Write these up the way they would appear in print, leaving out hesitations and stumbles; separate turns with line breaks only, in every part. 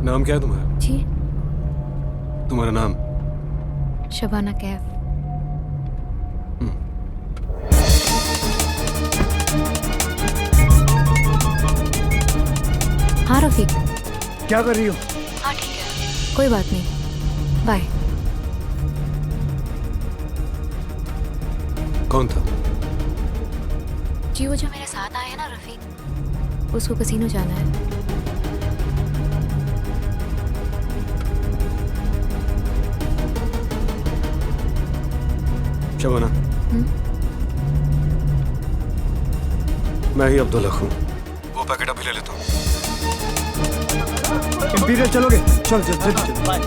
नाम क्या है तुम्हारा?
जी
तुम्हारा नाम?
शबाना कैफ। हाँ रफीक।
क्या कर रही हो?
हाँ ठीक है, कोई बात नहीं, बाय।
कौन था?
जी वो जो मेरे साथ आया है ना रफीक, उसको कसीनो जाना है।
शबाना, मैं ही अब्दुल्ला हूँ। वो पैकेट अभी ले लेता हूँ।
इंपीरियल चलोगे? चल चल जल्दी चल,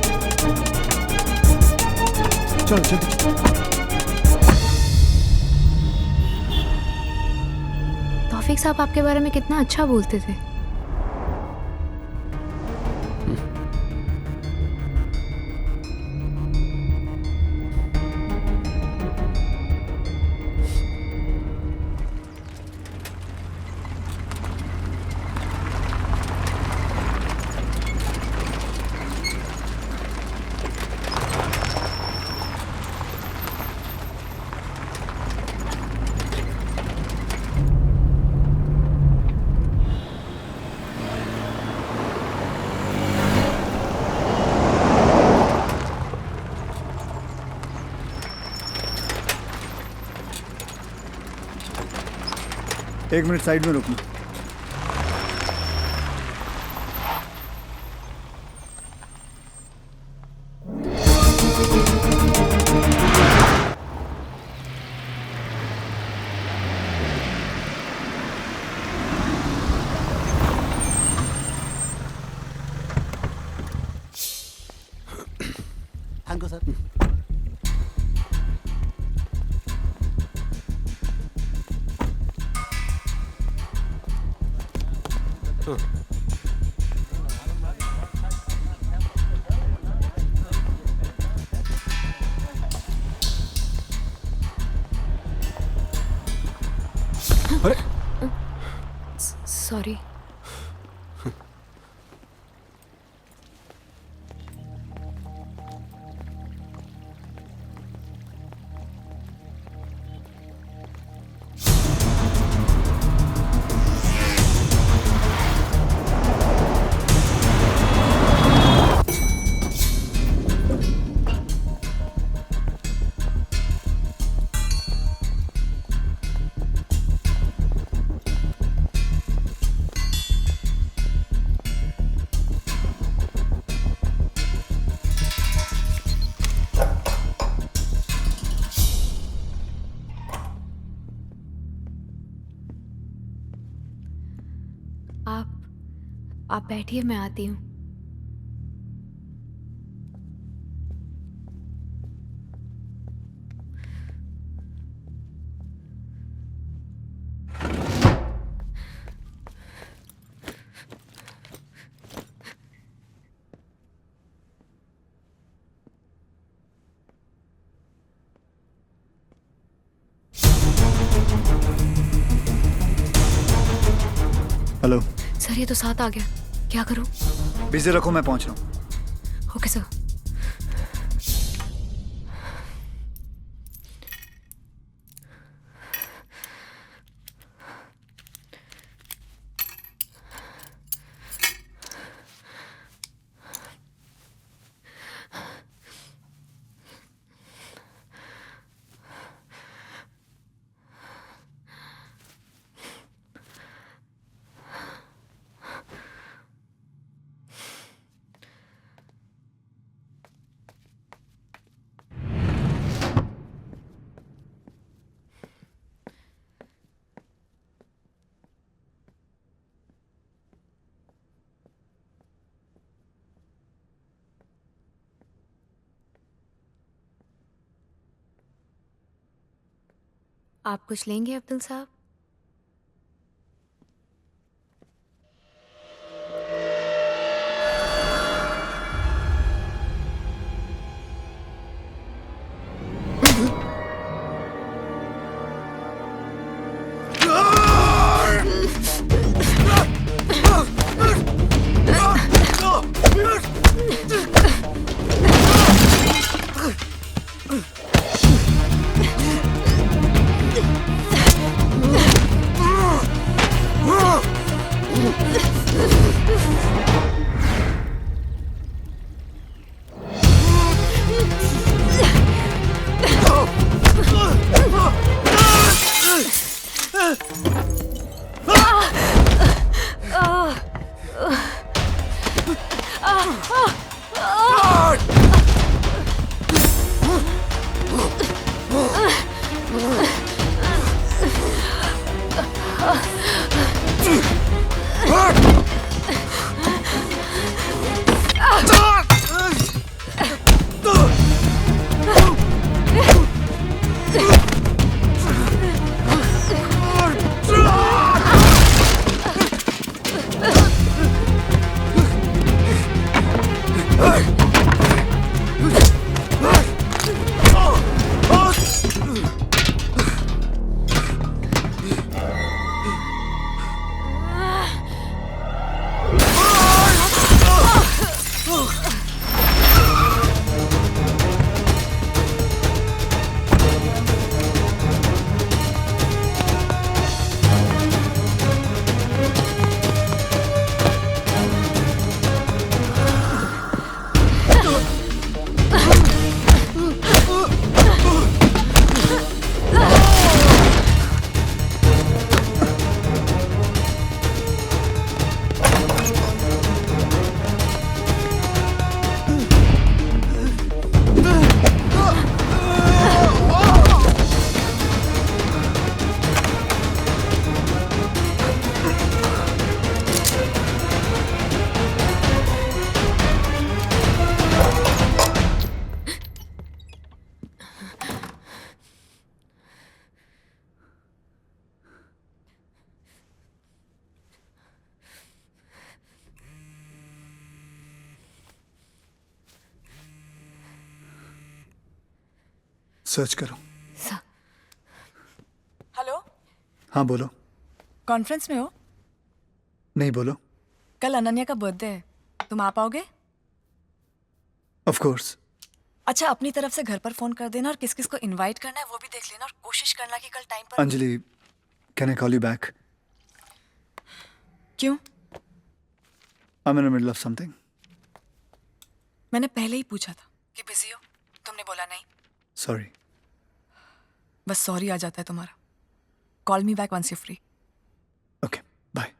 चल जल्दी।
तौफीक साहब आपके बारे में कितना अच्छा बोलते थे।
एक मिनट साइड में रुकना।
Thank you sir.
अरे
सॉरी। आप बैठिए, मैं आती हूँ।
हेलो
सर, ये तो साथ आ गया, क्या करूं?
बिजी रखो, मैं पहुंच रहा हूँ।
Okay sir. आप कुछ लेंगे अब्दुल साहब?
सर्च करो।
सर
हेलो,
हाँ बोलो।
कॉन्फ्रेंस में हो?
नहीं बोलो।
कल अनन्या का बर्थडे है, तुम आ पाओगे?
Of course.
अच्छा, अपनी तरफ से घर पर फोन कर देना और किस किस को इनवाइट करना है वो भी देख लेना और कोशिश करना कि कल टाइम पर।
Anjali, can I call you back?
क्यों?
I am in the middle of something.
मैंने पहले ही पूछा था कि बिजी हो, तुमने बोला नहीं।
सॉरी।
बस सॉरी आ जाता है तुम्हारा। Call me back once you free.
Okay, bye.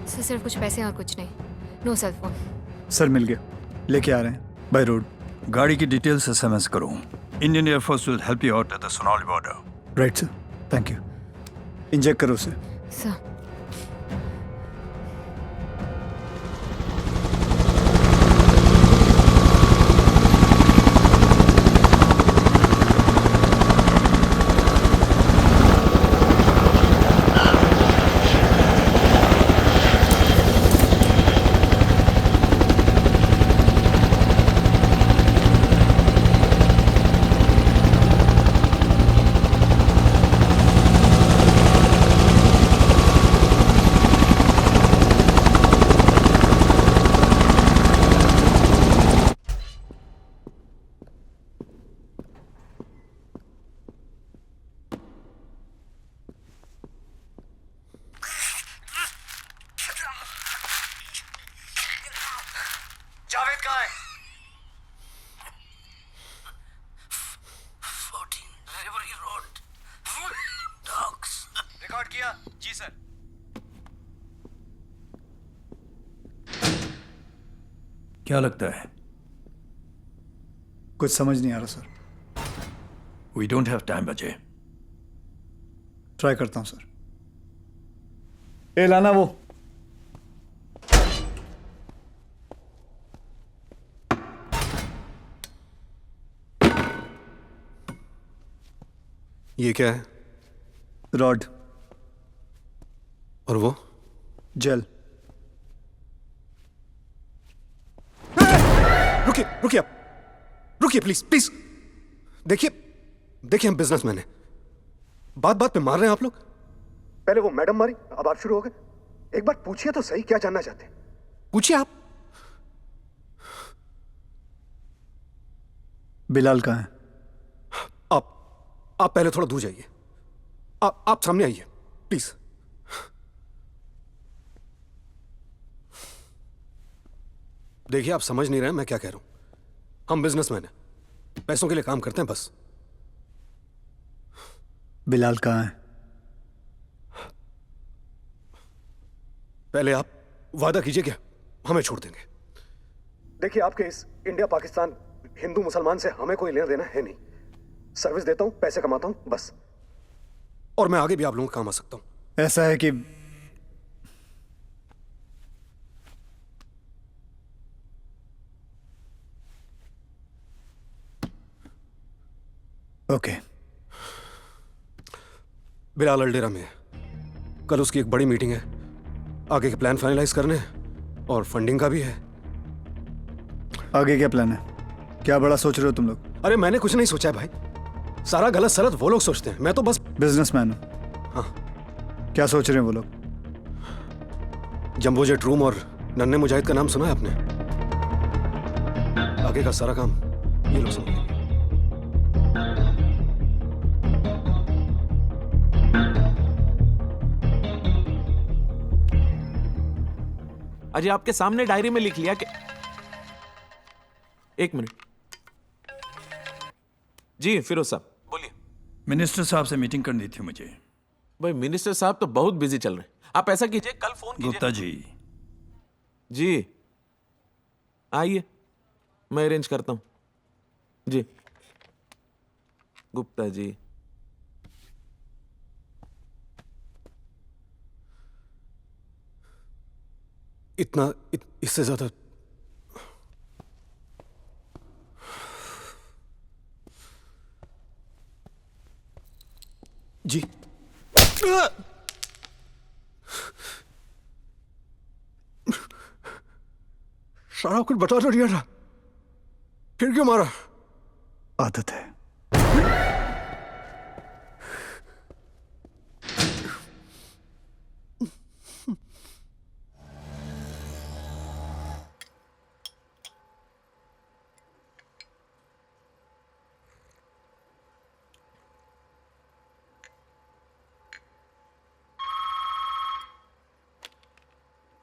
Sir सिर्फ कुछ पैसे और कुछ नहीं। No cell phone.
सर मिल गया, लेके आ रहे हैं बाय रोड।
गाड़ी की डिटेल्स एसएमएस करो। Indian air force will help you out at the Sonali border.
Right sir, thank you. Inject करो उसे।
सर
जावेद कहाँ है?
14 रेवरी रोड डॉग्स।
रिकॉर्ड किया? जी सर।
क्या लगता है?
कुछ समझ नहीं आ रहा सर।
We don't have time Ajay.
Try करता हूँ सर। ए लाना वो।
ये क्या है?
रॉड।
और वो?
जेल।
रुकिए रुकिए आप, रुकिए प्लीज प्लीज। देखिए देखिए, हम बिजनेसमैन हैं, बात बात पे मार रहे हैं आप लोग। पहले वो मैडम मारी, अब आप शुरू हो गए। एक बार पूछिए तो सही, क्या जानना चाहते हैं? पूछिए आप।
बिलाल कहाँ है?
आप पहले थोड़ा दूर जाइए। आप सामने आइए प्लीज। देखिए, आप समझ नहीं रहे मैं क्या कह रहा हूं। हम बिजनेसमैन हैं, पैसों के लिए काम करते हैं बस।
बिलाल कहाँ है?
पहले आप वादा कीजिए कि हमें छोड़ देंगे। देखिए, आपके इस इंडिया पाकिस्तान हिंदू मुसलमान से हमें कोई लेना देना है नहीं। सर्विस देता हूं, पैसे कमाता हूं, बस। और मैं आगे भी आप लोगों के काम आ सकता हूं।
ऐसा है कि ओके।
बिलाल अल्डेरा में है। कल उसकी एक बड़ी मीटिंग है, आगे के प्लान फाइनलाइज करने हैं और फंडिंग का भी है।
आगे क्या प्लान है? क्या बड़ा सोच रहे हो तुम लोग?
अरे मैंने कुछ नहीं सोचा है भाई, सारा गलत सलत वो लोग सोचते हैं, मैं तो बस
बिजनेसमैन हूं।
हाँ।
क्या सोच रहे हैं वो लोग?
जंबो जेट रूम और नन्हे मुजाहिद का नाम सुना है आपने? आगे का सारा काम ये लोग संभालेंगे।
अजय आपके सामने डायरी में लिख लिया कि एक मिनट जी फिरोज साहब बोलिए।
मिनिस्टर साहब से मीटिंग करनी थी मुझे।
भाई मिनिस्टर साहब तो बहुत बिजी चल रहे हैं, आप ऐसा कीजिए कल फोन कीजिए।
गुप्ता जी।
जी आइए, मैं अरेंज करता हूं। जी गुप्ता जी।
इससे ज्यादा जी। सारा कुछ बता तो दिया था, फिर क्यों मारा?
आदत है।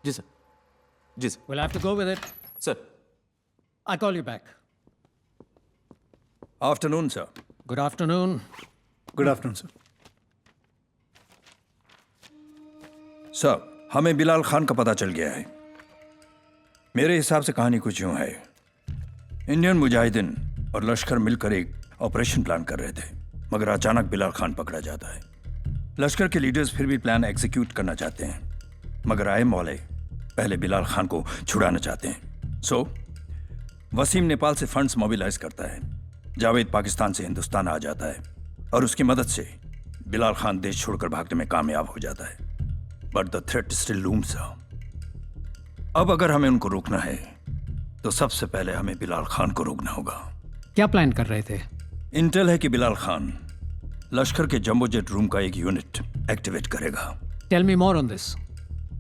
जी सर। जी sir.
We'll have to go with it.
Sir
I'll call you back.
Afternoon sir.
Good afternoon.
Good afternoon sir.
Sir, हमें बिलाल खान का पता चल गया है। मेरे हिसाब से कहानी कुछ यूं है। इंडियन मुजाहिदीन और लश्कर मिलकर एक ऑपरेशन प्लान कर रहे थे, मगर अचानक बिलाल खान पकड़ा जाता है। लश्कर के लीडर्स फिर भी प्लान एग्जीक्यूट करना चाहते हैं, मगर आईएम वाले पहले बिलाल खान को छुड़ाना चाहते हैं। सो वसीम नेपाल से फंड्स मोबिलाइज करता है, जावेद पाकिस्तान से हिंदुस्तान आ जाता है और उसकी मदद से बिलाल खान देश छोड़कर भागने में कामयाब हो जाता है। But the threat still looms. अब अगर हमें उनको रोकना है तो सबसे पहले हमें बिलाल खान को रोकना होगा।
क्या प्लान कर रहे थे?
इंटेल है कि बिलाल खान लश्कर के जंबो जेट रूम का एक यूनिट एक्टिवेट करेगा।
Tell me more on this.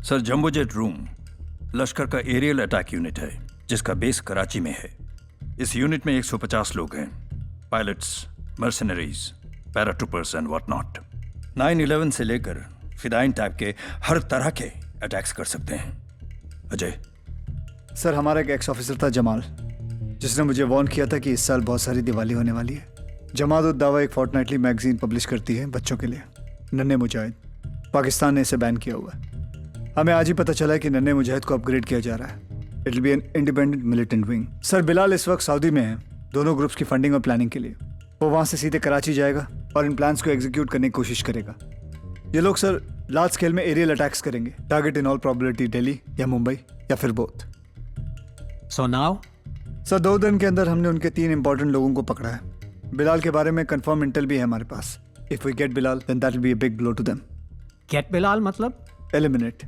Sir, jumbo jet room लश्कर का एरियल अटैक यूनिट है जिसका बेस कराची में है। इस यूनिट में 150 लोग हैं, pilots, mercenaries, paratroopers and what not. 9/11 से लेकर फिदाइन टाइप के हर तरह के अटैक्स कर सकते हैं। अजय।
सर, हमारा एक एक्स ऑफिसर था जमाल, जिसने मुझे वार्न किया था कि इस साल बहुत सारी दिवाली होने वाली है। जमात उद दावा एक फोर्टनाइटली मैगजीन पब्लिश करती है बच्चों के लिए, नन्हे मुजाहिद। पाकिस्तान ने इसे बैन किया हुआ है। हमें आज ही पता चला है कि नन्हे मुजाहिद को अपग्रेड किया जा रहा है। It will be an independent militant wing. Sir, Bilal इस वक्त सऊदी में है दोनों ग्रुप्स की फंडिंग और प्लानिंग के लिए। वो वहाँ से सीधे कराची जाएगा और इन प्लान्स को एग्जीक्यूट करने की कोशिश करेगा। ये लोग सर लार्ज स्केल में एरियल अटैक्स करेंगे। Target in all probability Delhi या मुंबई या फिर बोथ।
So now?
सर, 2 दिन के अंदर हमने उनके 3 इंपॉर्टेंट लोगों को पकड़ा है। बिलाल के बारे में कंफर्म इंटेल भी है हमारे पास। If we get Bilal then that will be a big blow to them.
Get Bilal मतलब?
एलिमिनेट।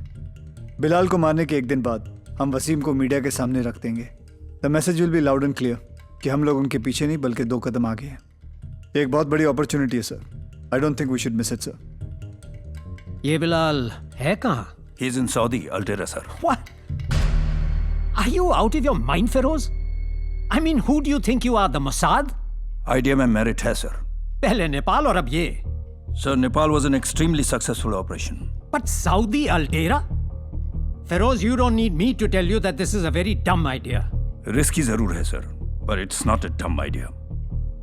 बिलाल को मारने के 1 दिन बाद हम वसीम को मीडिया के सामने रख देंगे। The message will be loud and clear कि हम लोग उनके पीछे नहीं बल्कि 2 कदम आगे हैं। एक बहुत बड़ी अपॉर्चुनिटी है sir. I don't think we should miss it sir.
ये बिलाल है कहाँ?
ही इज इन सऊदी अल्टेरा sir.
What? Are you out of your mind, Feroz? I mean, who do you think you are, the Mossad?
Idea में merit है sir.
पहले नेपाल और अब ये।
Sir, Nepal was an extremely successful operation.
But Saudi Altera? Feroz, you don't need me to tell you that this is a very dumb idea.
Risky जरूर है sir, पर it's not a डम idea.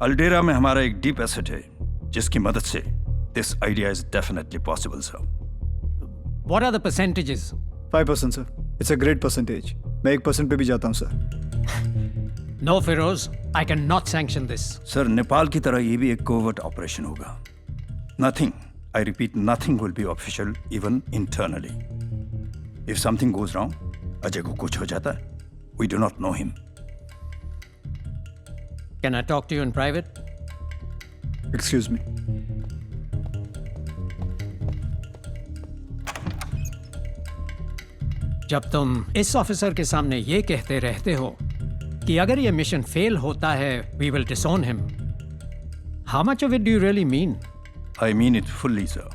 अल्डेरा में हमारा एक डीप एसेट है जिसकी मदद से this idea is definitely possible sir.
What are the percentages?
5% sir, it's a great percentage. मैं 1% पे भी जाता हूँ sir.
No, Feroz, I cannot sanction this.
Sir, Nepal की तरह ये भी एक कोवर्ट ऑपरेशन होगा। Nothing, I repeat, nothing will be official even internally. If something goes wrong, Ajay को कुछ हो जाता है, we do not know him.
Can I talk to you in private?
Excuse me.
जब तुम इस ऑफिसर के सामने ये कहते रहते हो कि अगर ये मिशन फेल होता है, we will disown him. How much of it do you really mean?
I mean it fully, sir.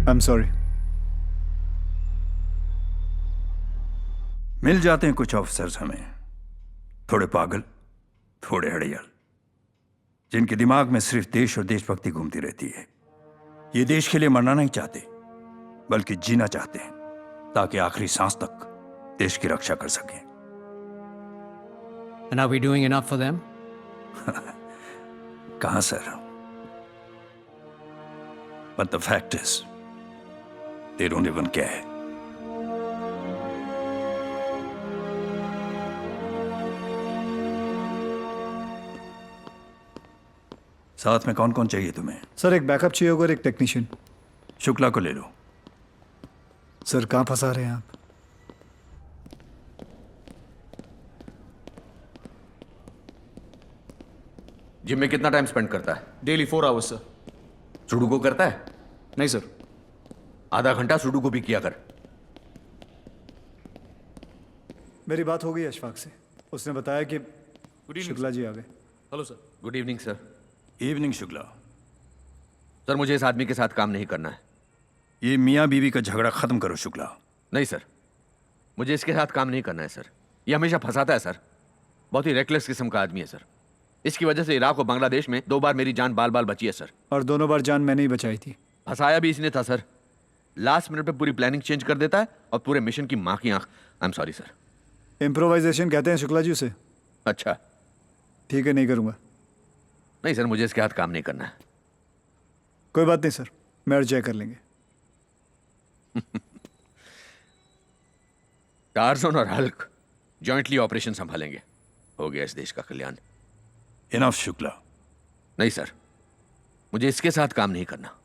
I'm sorry.
मिल जाते हैं कुछ ऑफिसर्स हमें, थोड़े पागल, थोड़े अड़ियल, जिनके दिमाग में सिर्फ देश और देशभक्ति घूमती रहती है। ये देश के लिए मरना नहीं चाहते, बल्कि जीना चाहते हैं, ताकि आखिरी सांस तक देश की रक्षा कर सकें।
And are we doing enough for them?
कहां sir? But the fact is, they don't even care. साथ में कौन कौन चाहिए तुम्हें?
सर एक बैकअप चाहिए होगा और एक टेक्नीशियन।
शुक्ला को ले लो।
सर कहाँ फंसा रहे हैं आप?
जिम में कितना टाइम स्पेंड करता है?
Daily 4 hours sir.
सुडोकू करता है?
नहीं सर।
आधा घंटा सुडोकू भी किया कर।
मेरी बात हो गई अशफाक से, उसने बताया कि शुक्ला जी आ गए।
Hello sir.
Good evening sir.
Evening Shukla.
Sir मुझे इस आदमी के साथ काम नहीं करना है।
ये मियाँ बीवी का झगड़ा खत्म करो शुक्ला।
नहीं सर, मुझे इसके साथ काम नहीं करना है सर। ये हमेशा फंसाता है सर। बहुत ही रेकलेस किस्म का आदमी है सर। इसकी वजह से इराक और बांग्लादेश में 2 बार मेरी जान बाल बाल बची है सर।
और दोनों बार जान मैंने ही बचाई थी।
फंसाया भी इसने था सर। लास्ट मिनट पे पूरी प्लानिंग चेंज कर देता है और पूरे मिशन की माँ की आंख। I am sorry sir.
Improvisation कहते हैं शुक्ला जी उसे।
अच्छा
ठीक है, नहीं करूँगा।
नहीं सर, मुझे इसके हाथ काम नहीं करना है।
कोई बात नहीं सर, मैं और जय कर लेंगे।
टार्ज़न और हल्क जॉइंटली ऑपरेशन संभालेंगे। हो गया इस देश का कल्याण।
इनफ शुक्ला।
नहीं सर, मुझे इसके साथ काम नहीं करना।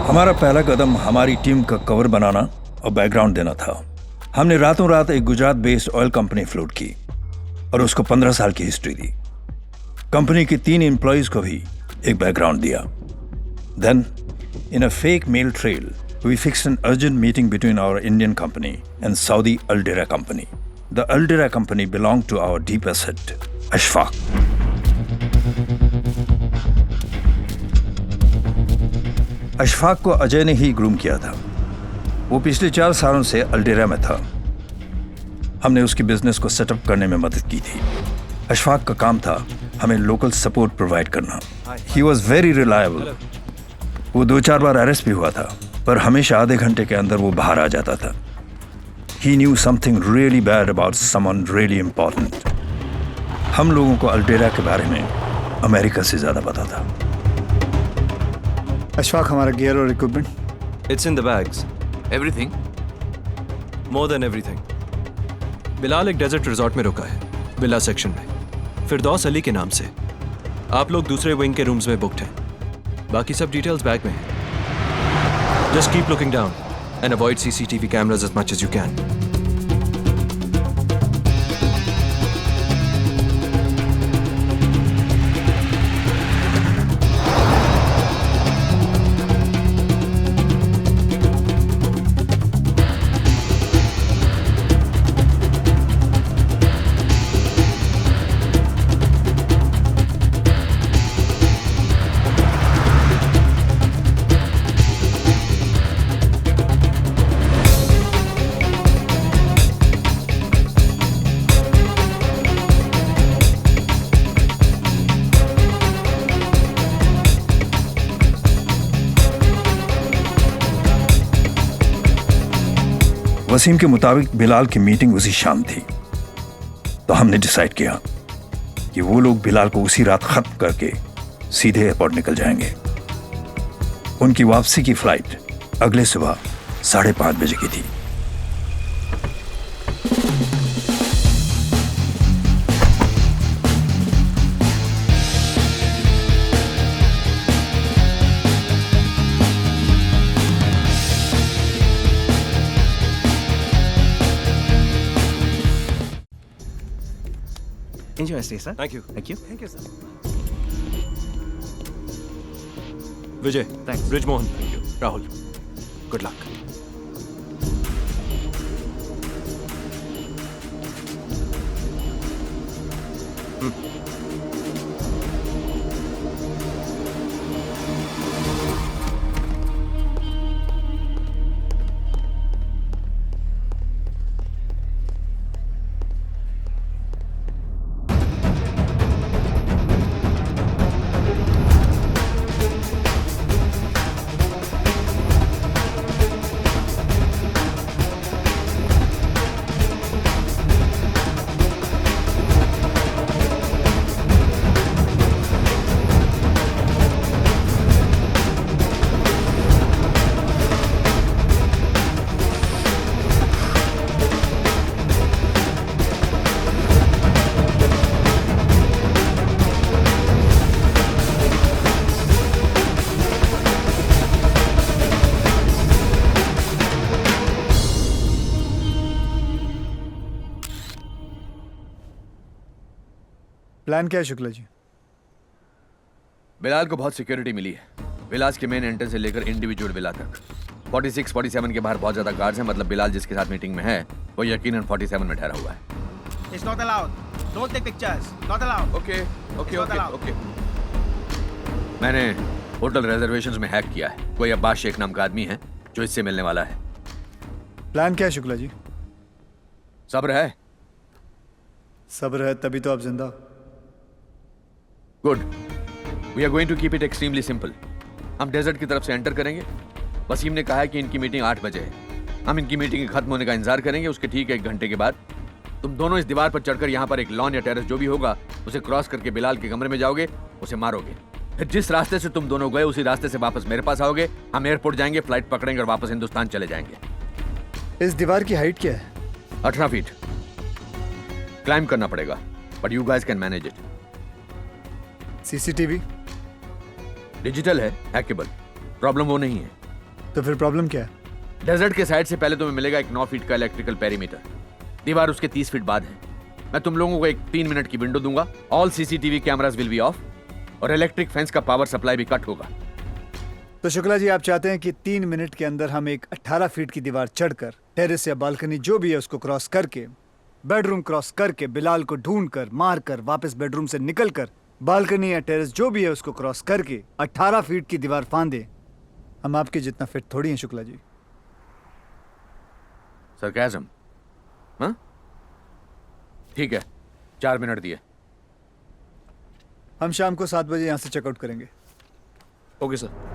हमारा पहला कदम हमारी टीम का कवर बनाना और बैकग्राउंड देना था। हमने रातों रात एक Gujarat based oil company float की और उसको 15 साल की हिस्ट्री दी। कंपनी के 3 एम्प्लॉयज को भी एक बैकग्राउंड दिया। Then in a fake mail trail we fixed an urgent meeting between our Indian company and Saudi Aldera company. The Aldera company belong to our deep asset Ashfaq. Ashfaq को अजय ने ही groom किया था। वो पिछले 4 सालों से अल्डेरा में था। हमने उसकी बिजनेस को सेटअप करने में मदद की थी। अशफाक का काम था हमें लोकल सपोर्ट प्रोवाइड करना। He was very reliable. वो 2-4 बार अरेस्ट भी हुआ था, पर हमेशा आधे घंटे के अंदर वो बाहर आ जाता था। He knew something really bad about someone really important. हम लोगों को अल्डेरा के बारे में अमेरिका से ज्यादा पता था।
अशफाक, हमारा गियर और equipment?
It's in the bags.
Everything?
More than everything. Bilal एक डेजर्ट रिजॉर्ट में रुका है, विला सेक्शन में, फिरदौस अली के नाम से। आप लोग दूसरे विंग के रूम्स में बुक्ड हैं। बाकी सब डिटेल्स बैग में हैं। Just keep looking down and avoid CCTV cameras as much as you can.
Wasim के मुताबिक बिलाल की मीटिंग उसी शाम थी, तो हमने डिसाइड किया कि वो लोग बिलाल को उसी रात खत्म करके सीधे एयरपोर्ट निकल जाएंगे। उनकी वापसी की फ्लाइट अगले सुबह 5:30 बजे की थी।
Enjoy your stay, sir.
Thank you.
Thank you. Thank you, sir.
Vijay,
Thanks.
Brijmohan, Rahul, good luck.
Plan क्या है शुक्ला जी?
बिलाल को बहुत सिक्योरिटी मिली है। विलास के मेन एंट्रेंस से लेकर इंडिविजुअल विला तक 46, 47 के बाहर बहुत ज्यादा गार्ड्स हैं। मतलब बिलाल जिसके साथ मीटिंग में है वो यकीनन 47 में ठहरा हुआ है।
It's not allowed. Don't take pictures. Not allowed.
Okay okay
It's not
okay
allowed.
Okay. मैंने होटल रिजर्वेशंस में हैक किया है। कोई अब्बास शेख नाम का आदमी है जो इससे मिलने वाला है।
प्लान क्या है शुक्ला जी?
सब्र है।
सब्र है तभी तो आप जिंदा हो।
Good. We are going to keep it extremely simple. हम डेजर्ट की तरफ से एंटर करेंगे। वसीम ने कहा है कि इनकी मीटिंग 8 बजे है। हम इनकी मीटिंग के खत्म होने का इंतजार करेंगे। उसके ठीक 1 घंटे के बाद तुम दोनों इस दीवार पर चढ़कर यहाँ पर एक लॉन या टेरेस जो भी होगा उसे क्रॉस करके बिलाल के कमरे में जाओगे, उसे मारोगे। फिर जिस रास्ते से तुम दोनों गए उसी रास्ते से वापस मेरे पास आओगे। हम एयरपोर्ट जाएंगे, फ्लाइट पकड़ेंगे और वापस हिंदुस्तान चले जाएंगे।
इस दीवार की हाइट क्या है?
18 फीट। क्लाइंब करना पड़ेगा, but you guys can manage it.
CCTV?
Digital है, हैकेबल। प्रॉब्लम वो नहीं है।
तो फिर प्रॉब्लम क्या है?
डेजर्ट के साइड से पहले तुम्हें मिलेगा एक 9 फीट का इलेक्ट्रिकल पेरीमीटर। दीवार उसके 30 फीट बाद है। मैं तुम लोगों को एक 3 मिनट की विंडो दूंगा। All CCTV cameras will be of और इलेक्ट्रिक फेंस का पावर सप्लाई भी कट होगा।
तो शुक्ला जी आप चाहते हैं कि 3 मिनट के अंदर हम एक 18 फीट की दीवार चढ़कर टेरेस या बालकनी जो भी है उसको क्रॉस करके बेडरूम क्रॉस करके बिलाल को ढूंढकर मारकर वापस बेडरूम से निकलकर बालकनी या टेरेस जो भी है उसको क्रॉस करके 18 फीट की दीवार फांदे। हम आपके जितना फिट थोड़ी हैं शुक्ला जी।
सरकाज़म? हाँ? ठीक है, 4 मिनट दिए।
हम शाम को 7 बजे यहाँ से चेकआउट करेंगे।
Okay sir.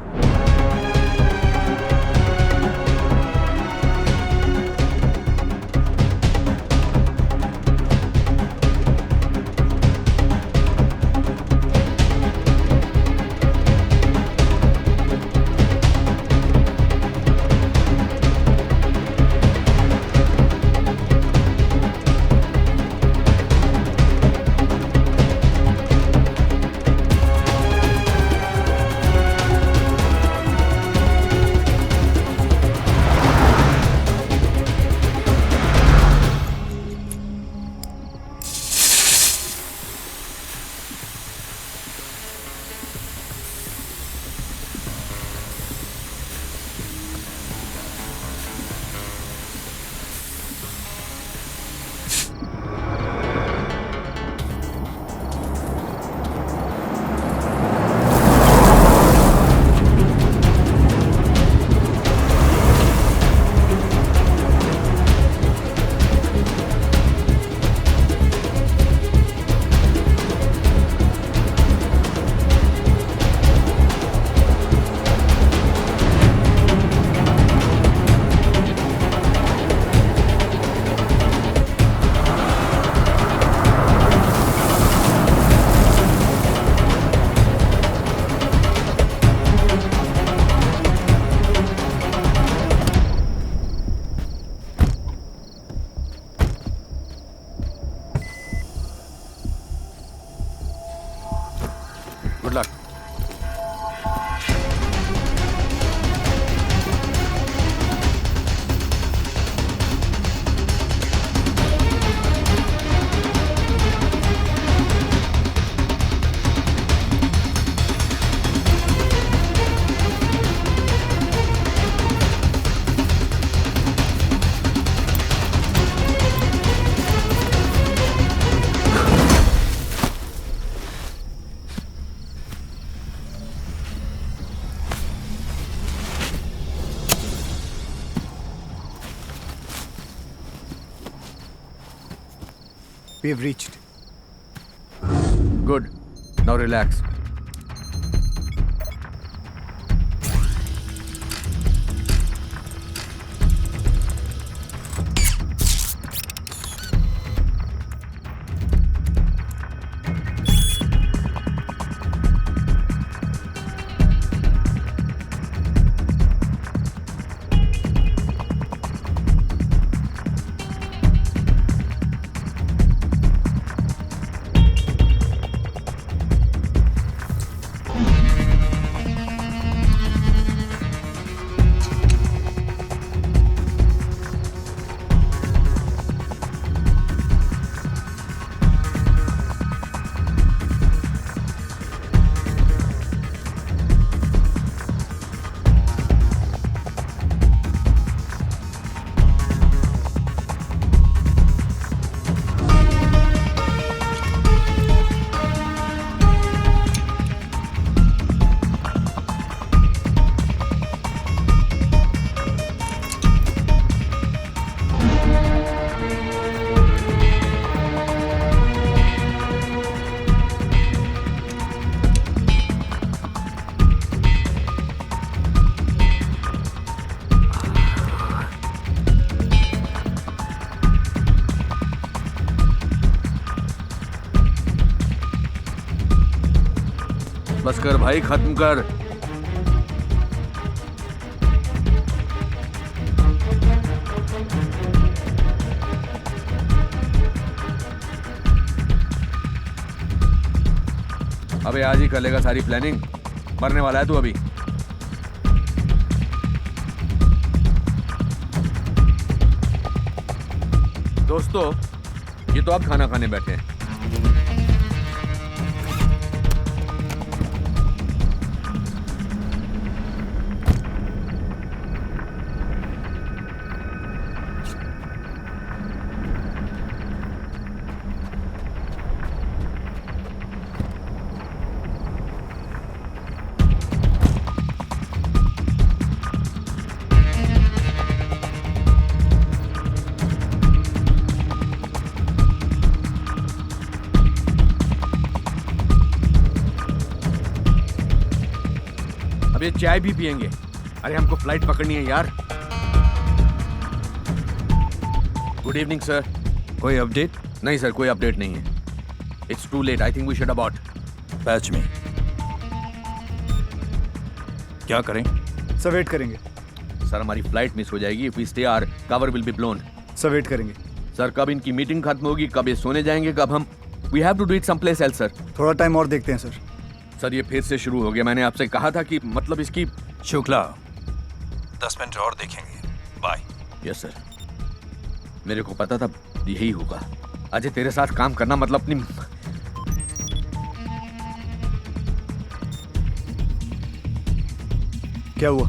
Good luck.
We have reached.
Good. Now relax. बस कर भाई, खत्म कर। अबे आज ही कर लेगा सारी प्लानिंग, मरने वाला है तू अभी। दोस्तों, ये तो आप खाना खाने बैठे हैं। ये चाय भी पियेंगे। अरे हमको फ्लाइट पकड़नी है यार। Good evening sir.
कोई अपडेट?
नहीं सर, कोई अपडेट नहीं है। It's too late, I think we should abort.
Patch में क्या करें?
सर वेट करेंगे।
सर हमारी फ्लाइट मिस हो जाएगी। If we stay our cover will be blown.
Sir wait करेंगे।
सर कब इनकी मीटिंग खत्म होगी, कब ये सोने जाएंगे, कब हम we have to do it someplace else sir.
थोड़ा टाइम और देखते हैं सर।
सर ये फिर से शुरू हो गया। मैंने आपसे कहा था कि मतलब इसकी।
शुक्ला, 10 मिनट और देखेंगे। बाय।
यस सर, मेरे को पता था यही होगा। अजय तेरे साथ काम करना मतलब अपनी।
क्या हुआ?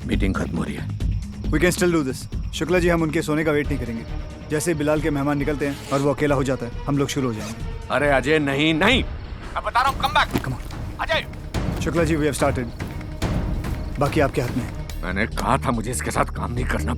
मीटिंग खत्म हो रही है।
We can still do this. Shukla ji, हम उनके सोने का वेट नहीं करेंगे। जैसे बिलाल के मेहमान निकलते हैं और वो अकेला हो जाता है, हम लोग शुरू हो जाएंगे।
अरे अजय नहीं नहीं, मैं बता रहा हूँ, come back.
Come on
Ajay.
Shukla ji, we have started. बाकी आपके हाथ में है।
मैंने कहा था मुझे इसके साथ काम नहीं करना।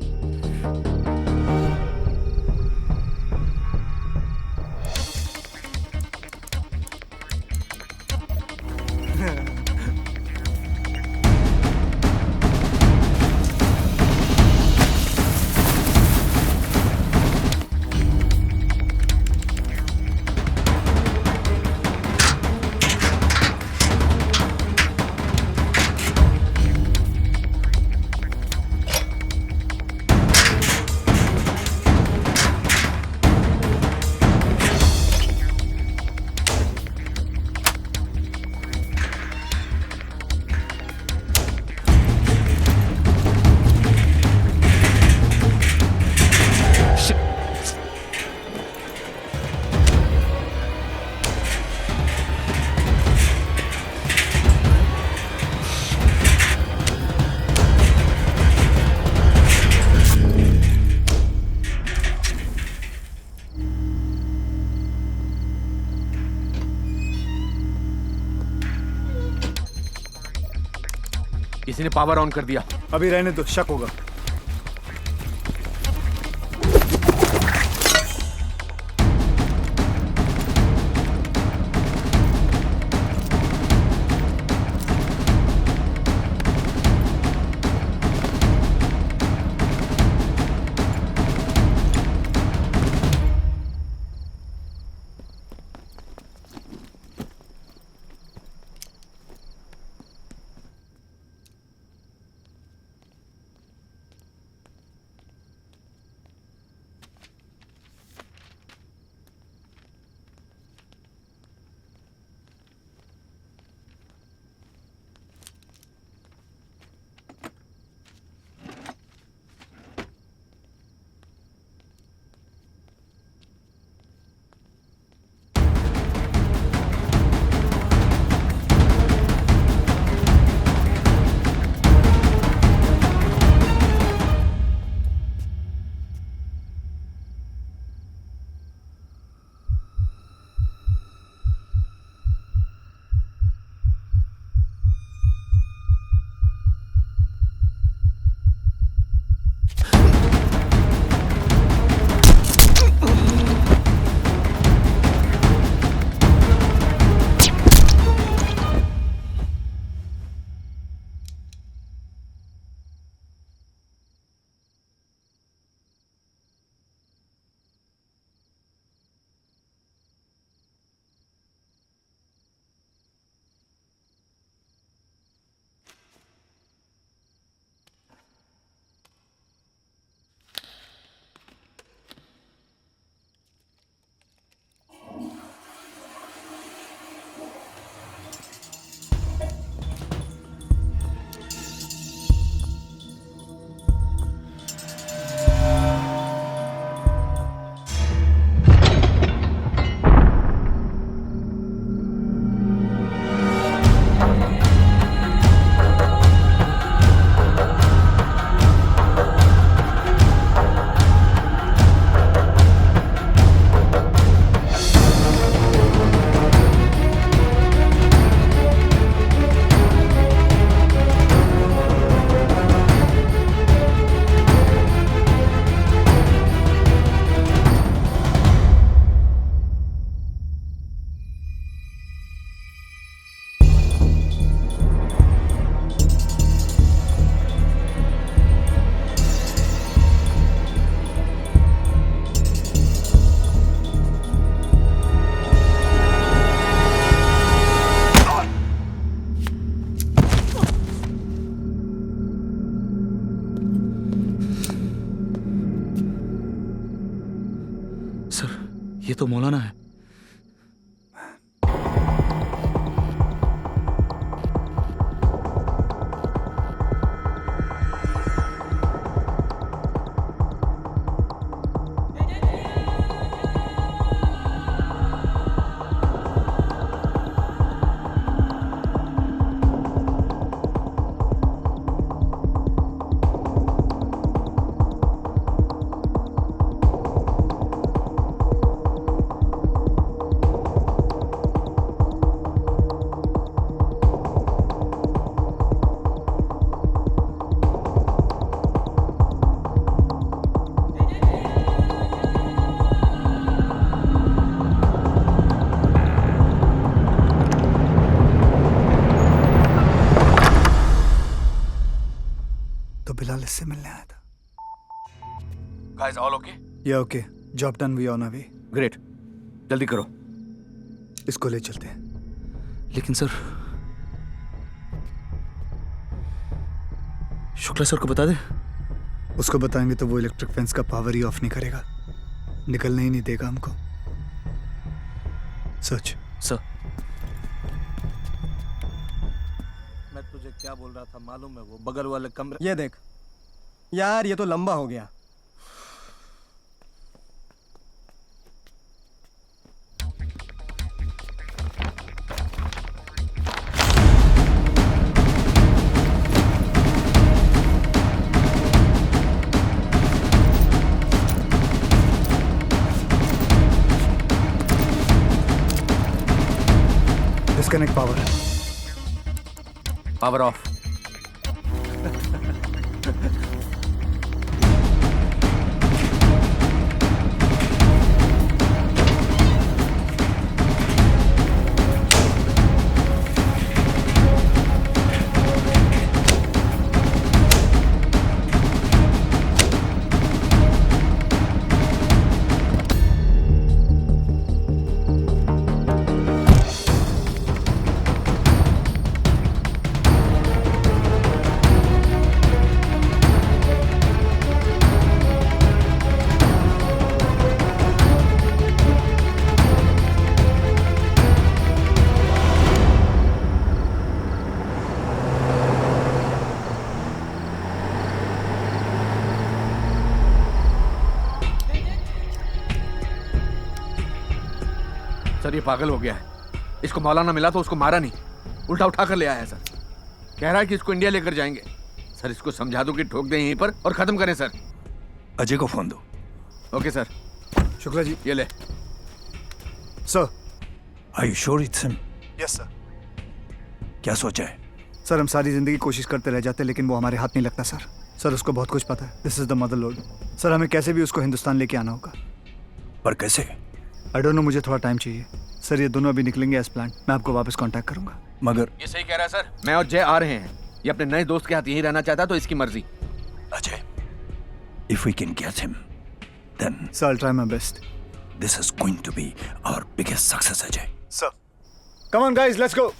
किसी ने पावर ऑन कर दिया।
अभी रहने दो, शक होगा।
ये तो मौलाना है।
तो बिलाल इससे मिलने आया था।
Guys, all okay?
या okay, job done, we on a way.
Great, जल्दी करो।
इसको ले चलते हैं।
लेकिन सर, शुक्ला सर को बता दे।
उसको बताएंगे तो वो इलेक्ट्रिक फेंस का पावर ही ऑफ नहीं करेगा, निकलने ही नहीं देगा हमको। सच
सर, मैं तुझे क्या बोल रहा था मालूम है? वो बगल वाले कमरे।
ये देख यार, ये तो लंबा हो गया।
Disconnect power.
Power of. Sir ये पागल हो गया है। इसको मौलाना मिला तो उसको मारा नहीं, उल्टा उठा कर ले आया है सर। कह रहा है कि इसको इंडिया लेकर जाएंगे। सर इसको समझा दो कि ठोक दें यहीं पर और खत्म करें सर।
अजय को फोन दो।
Okay sir.
शुक्ला जी।
ये ले।
Sir.
Are you sure it's him?
Yes sir.
क्या सोचा है?
सर हम सारी जिंदगी कोशिश करते रह जाते लेकिन वो हमारे हाथ नहीं लगता सर। सर उसको बहुत कुछ पता है। This is the mother load. Sir हमें कैसे भी उसको हिंदुस्तान लेके आना होगा।
पर कैसे?
आई डोंट नो, मुझे थोड़ा टाइम चाहिए सर। ये दोनों अभी निकलेंगे एज प्लान। मैं आपको वापस कांटेक्ट करूंगा।
मगर
ये सही कह रहा है सर। मैं और जय आ रहे हैं। ये अपने नए दोस्त के हाथ यहीं रहना चाहता तो इसकी मर्जी।
Ajay, if we can get him, then
Sir, I'll try my best.
this is going to be our biggest success, Ajay.
Sir. Come on guys, let's go.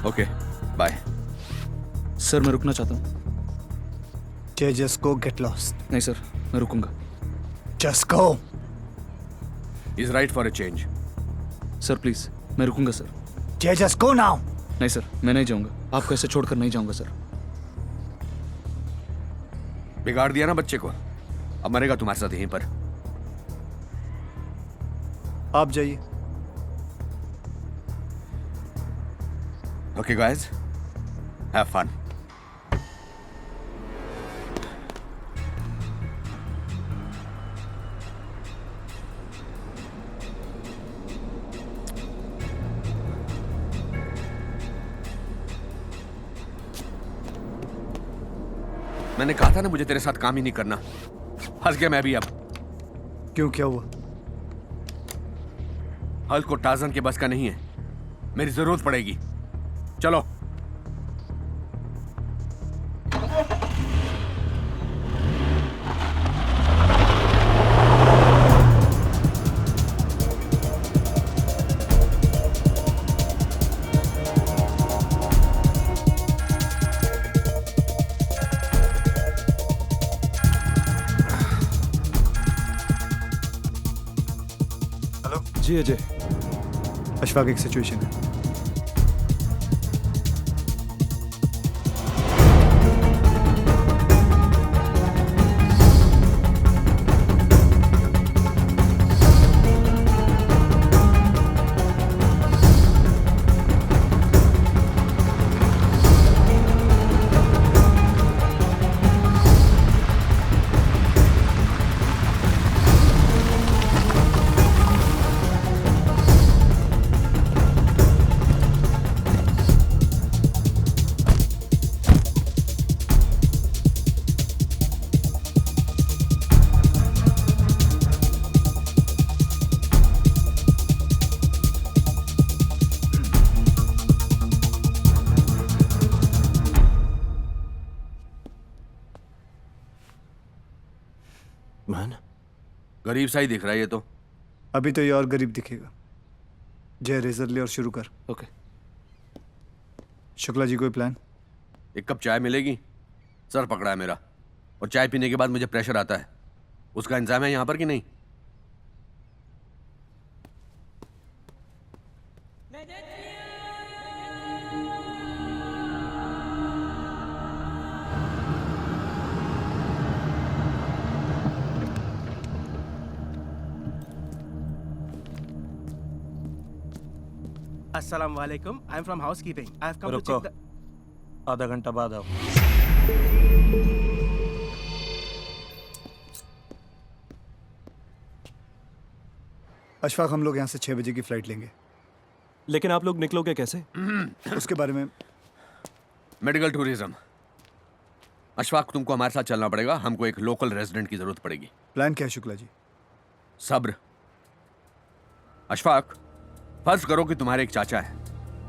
Okay bye.
Sir मैं रुकना चाहता हूँ।
Just go get lost.
नहीं sir, मैं रुकूंगा।
Just go.
He's right for a change.
Sir please, मैं रुकूंगा sir.
Just go now.
नहीं सर, मैं नहीं जाऊंगा। आपको ऐसे छोड़कर नहीं जाऊंगा सर।
बिगाड़ दिया ना बच्चे को, अब मरेगा तुम्हारे साथ यहीं पर।
आप जाइए।
Okay guys, have fun. मैंने कहा था ना मुझे तेरे साथ काम ही नहीं करना। फंस गया मैं भी अब।
क्यों, क्या हुआ?
हल्क को टार्जन के बस का नहीं है, मेरी जरूरत पड़ेगी। चलो।
हेलो
जी अजय।
अशफाक, एक सिचुएशन है।
गरीब सा ही दिख रहा है ये तो।
अभी तो ये और गरीब दिखेगा। जय रेजर ले और शुरू कर।
ओके।
शुक्ला जी, कोई प्लान?
एक कप चाय मिलेगी? सर पकड़ा है मेरा, और चाय पीने के बाद मुझे प्रेशर आता है। उसका इंतजाम है यहाँ पर कि नहीं?
अस्सलाम वालेकुम। I am from housekeeping. I have come to
रुको,
चेक द
आधा घंटा बाद आओ।
अशफाक, हम लोग यहाँ से 6 बजे की फ्लाइट लेंगे।
लेकिन आप लोग निकलोगे कैसे?
उसके बारे में
मेडिकल टूरिज्म। अशफाक, तुमको हमारे साथ चलना पड़ेगा। हमको एक लोकल रेजिडेंट की जरूरत पड़ेगी।
प्लान क्या है शुक्ला जी?
सब्र। अशफाक, फर्ज करो कि तुम्हारे एक चाचा है,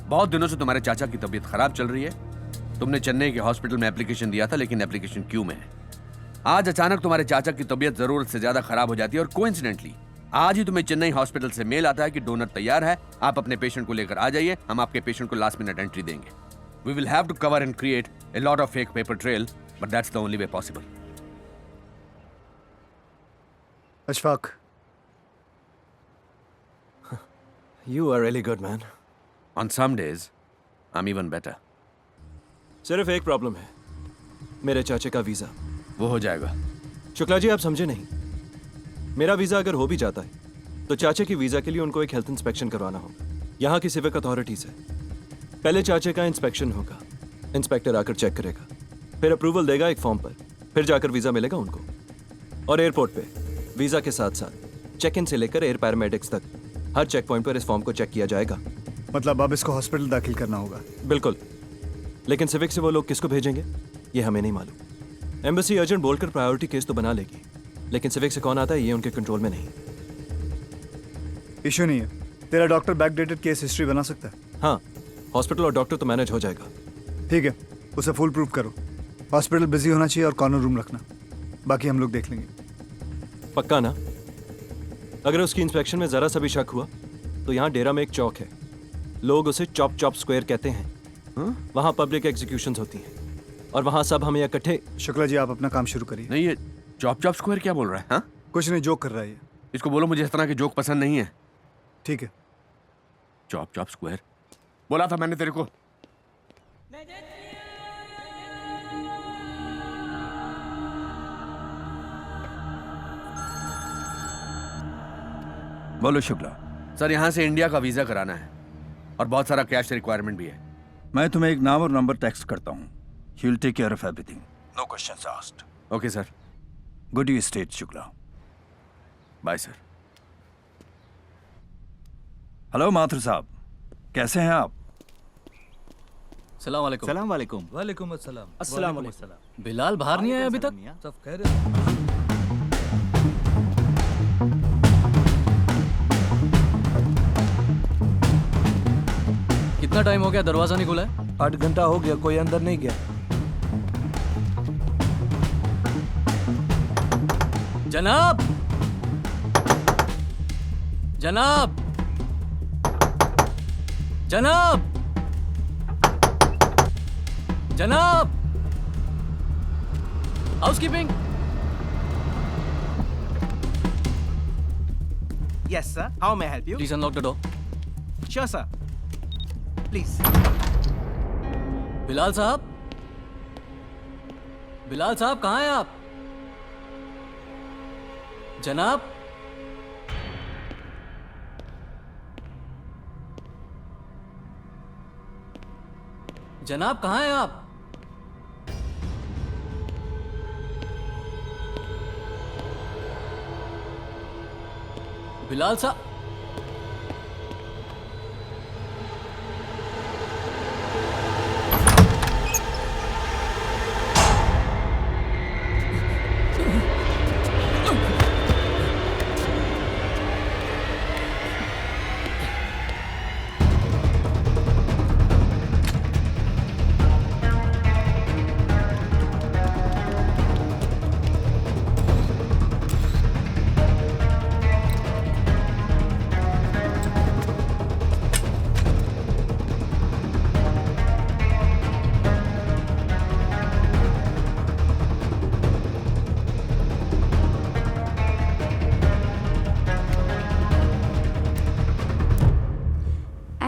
बहुत दिनों से तुम्हारे चाचा की तबीयत खराब चल रही है। तुमने चेन्नई के हॉस्पिटल में एप्लीकेशन दिया था, लेकिन एप्लीकेशन क्यू में है। आज अचानक तुम्हारे चाचा की तबीयत जरूरत से ज्यादा खराब हो जाती है और कोइंसिडेंटली आज ही तुम्हें चेन्नई हॉस्पिटल से मेल आता है कि डोनर तैयार है, आप अपने पेशेंट को लेकर आ जाइए, हम आपके पेशेंट को लास्ट मिनट एंट्री देंगे। We will have to cover and create a lot of fake paper trail, but that's the only way possible.
Ashfaq,
You are really good, man.
On some days, I'm even better.
सिर्फ एक problem है, मेरे चाचे का visa.
वो हो जाएगा।
शुक्ला जी, आप समझे नहीं। मेरा वीजा अगर हो भी जाता है तो चाचे की वीजा के लिए उनको एक हेल्थ इंस्पेक्शन करवाना होगा यहाँ की सिविक अथॉरिटी से। पहले चाचे का इंस्पेक्शन होगा, इंस्पेक्टर आकर चेक करेगा, फिर अप्रूवल देगा एक फॉर्म पर, फिर जाकर वीजा मिलेगा उनको। और एयरपोर्ट पे वीजा के साथ साथ चेक इन से लेकर एयर पैरामेडिक्स तक हर चेक पॉइंट पर इस फॉर्म को चेक किया जाएगा।
मतलब अब इसको हॉस्पिटल दाखिल करना होगा?
बिल्कुल, लेकिन सिविक से वो लोग किसको भेजेंगे ये हमें नहीं मालूम। एम्बेसी अर्जेंट बोलकर प्रायोरिटी केस तो बना लेगी, लेकिन सिविक से कौन आता है ये उनके कंट्रोल में नहीं।
इश्यू नहीं है, तेरा डॉक्टर बैकडेटेड केस हिस्ट्री बना सकता है।
हाँ, हॉस्पिटल और डॉक्टर तो मैनेज हो जाएगा।
ठीक है, उसे फुल प्रूफ करो। हॉस्पिटल बिजी होना चाहिए और कॉर्नर रूम रखना, बाकी हम लोग देख लेंगे।
पक्का ना? अगर उसकी इंस्पेक्शन में जरा सा भी शक हुआ तो यहाँ डेरा में एक चौक है, लोग उसे चॉप चॉप स्क्वायर कहते हैं। वहाँ पब्लिक एग्जीक्यूशंस होती हैं और वहाँ सब हमें इकट्ठे।
शुक्ला जी, आप अपना काम शुरू करिए।
नहीं, ये चॉप चॉप स्क्वायर क्या बोल रहा है? हाँ,
कुछ नहीं, जोक कर रहा है ये।
इसको बोलो मुझे इस तरह के जोक पसंद नहीं है।
ठीक है।
चॉप चॉप स्क्वायर बोला था मैंने तेरे को।
बोलो शुक्ला।
सर, यहाँ से इंडिया का वीजा कराना है और बहुत सारा कैश रिक्वायरमेंट भी है।
मैं तुम्हें एक नाम और नंबर टेक्स्ट करता हूँ। He will take care of everything, no questions asked.
Okay sir.
Good you state Shukla.
Bye sir.
Hello Mathur साहब, कैसे हैं आप?
सलाम वालेकुम।
सलाम वालेकुम। वालेकुम अस्सलाम।
अस्सलाम वालेकुम। बिलाल बाहर नहीं आया अभी तक?
सब कह रहे
कितना टाइम हो गया, दरवाजा नहीं खुला है?
8 घंटा हो गया, कोई अंदर नहीं गया।
जनाब, जनाब, जनाब, जनाब, housekeeping.
Yes, sir. How may I help you?
Please unlock the door.
Sure, sir. Please.
Bilal साहब, बिलाल साहब कहाँ हैं आप? जनाब, जनाब कहाँ हैं आप? बिलाल साहब,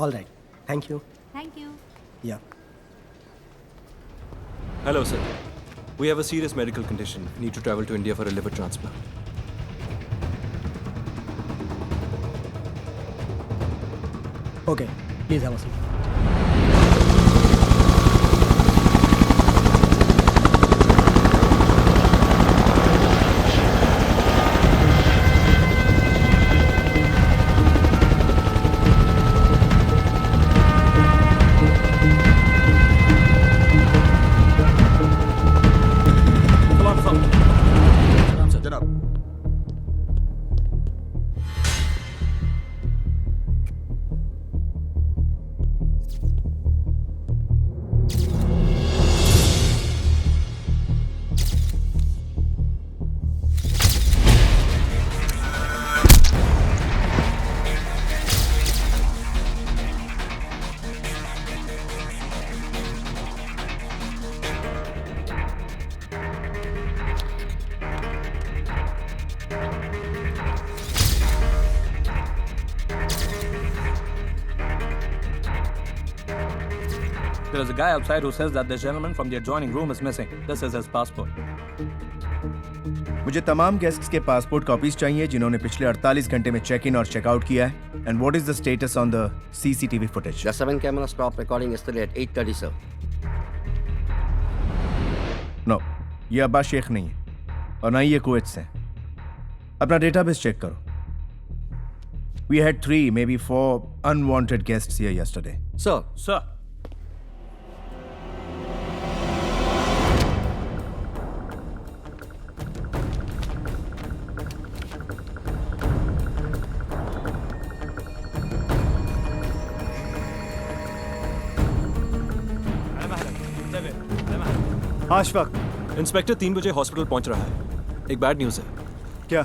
All right. Thank you.
Thank you.
Yeah.
Hello, sir. We have a serious medical condition. Need to travel to India for a liver transplant.
Okay. Please have a seat.
There is a guy outside who says that the gentleman from the adjoining room is missing. This is his passport.
मुझे तमाम guests के passport copies चाहिए जिन्होंने पिछले 48 घंटे में check in और checkout किया है. And what is the status on the CCTV footage?
The 7 cameras stopped recording yesterday at 8:30, sir.
No, ये अब्बास शेख नहीं है और ना ही ये कुवैत से. अपना डेटाबेस चेक करो. We had 3, maybe 4 unwanted guests here yesterday.
Sir.
हाँ अशफाक.
इंस्पेक्टर 3 बजे हॉस्पिटल पहुंच रहा है. एक बैड न्यूज़ है.
क्या?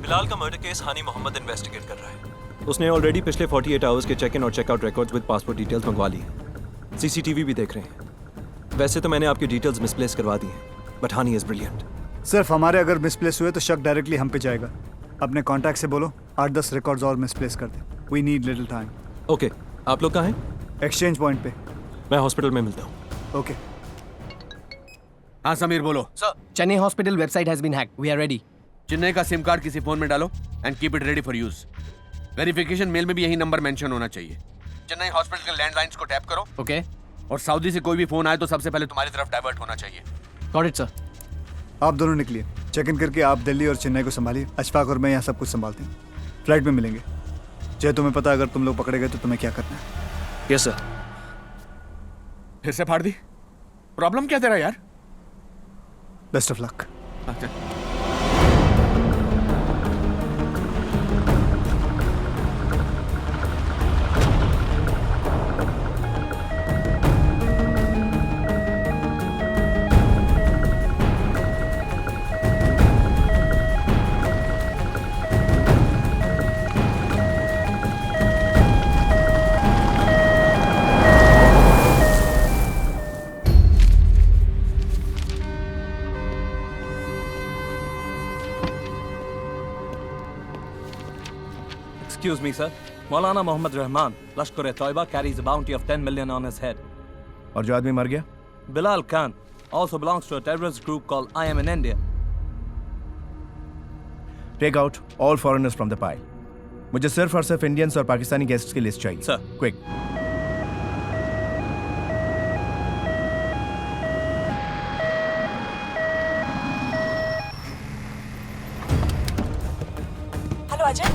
बिलाल का मर्डर केस हानी मोहम्मद इन्वेस्टिगेट कर रहा है. उसने ऑलरेडी पिछले 48 आवर्स के चेक इन और checkout records with passport details मंगवा ली है. सीसीटीवी भी देख रहे हैं. वैसे तो मैंने आपकी डिटेल्स मिसप्लेस करवा दी हैं, बट हानी इज ब्रिलियंट.
सिर्फ हमारे अगर मिसप्लेस हुए तो शक डायरेक्टली हम पे जाएगा. अपने कॉन्टैक्ट से बोलो 8-10 रिकॉर्ड्स और मिसप्लेस कर दे. We need little time.
Okay, आप लोग कहाँ हैं?
एक्सचेंज पॉइंट पे.
मैं हॉस्पिटल में मिलता हूँ.
ओके.
हाँ समीर बोलो.
Sir, Chennai hospital website has been hacked. We are ready.
Chennai का सिम कार्ड किसी फोन में डालो and keep it ready for use. Verification mail में भी यही नंबर मेंशन होना चाहिए. चेन्नई हॉस्पिटल के लैंडलाइंस को टैप करो.
Okay.
और सऊदी से कोई भी फोन आए तो सबसे पहले तुम्हारी तरफ डाइवर्ट होना चाहिए.
Got it, sir.
आप दोनों निकलिए. चेक इन करके आप दिल्ली और चेन्नई को संभालिए. अशफाक और मैं यहाँ सब कुछ संभालते हैं. फ्लाइट में मिलेंगे. चाहे तुम्हें पता अगर तुम लोग पकड़े गए तो तुम्हें क्या करना है.
Yes sir.
फिर से फाड़ दी. प्रॉब्लम क्या तेरा यार?
Best of luck.
Excuse me, sir. Maulana Mohammad Rahman, Lashkar-e-Taiba, carries a bounty of 10 million on his head.
और जो आदमी मर गया?
Bilal Khan also belongs to a terrorist group called I Am in India.
Take out all foreigners from the pile. मुझे सिर्फ और सिर्फ Indians और पाकिस्तानी गेस्ट्स की लिस्ट चाहिए.
Sir.
Quick.
Hello Ajay.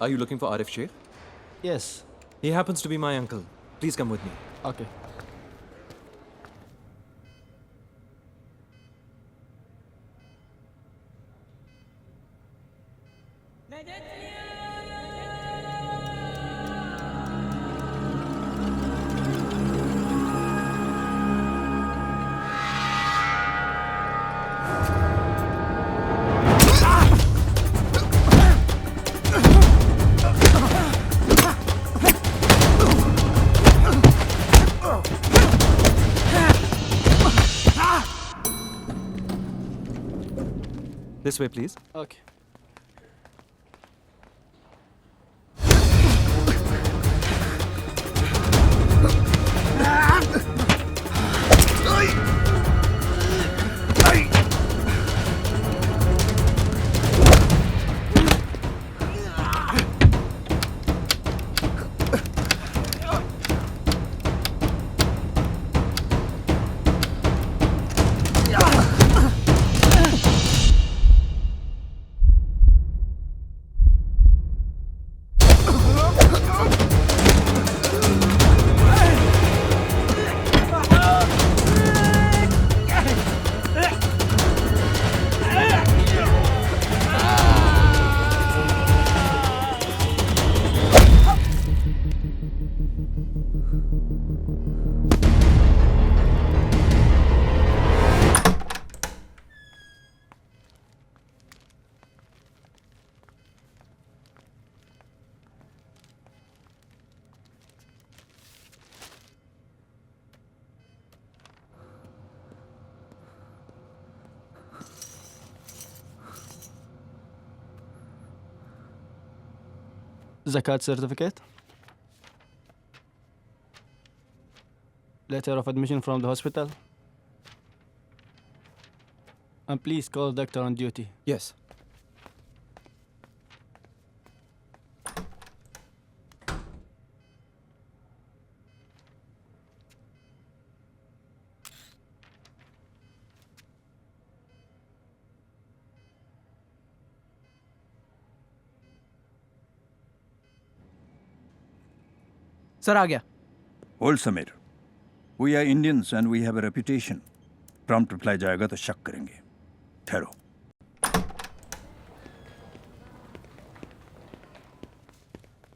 Are you looking for Arif Sheikh?
Yes.
He happens to be my uncle. Please come with me.
Okay.
This way, please.
Okay. Zakat certificate. Letter of admission from the hospital. And please call doctor on duty.
Yes.
Sir आ गया.
Hold Samir. We are Indians and we have a reputation. Prompt reply जाएगा तो शक करेंगे. ठहरो.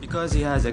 Because he has a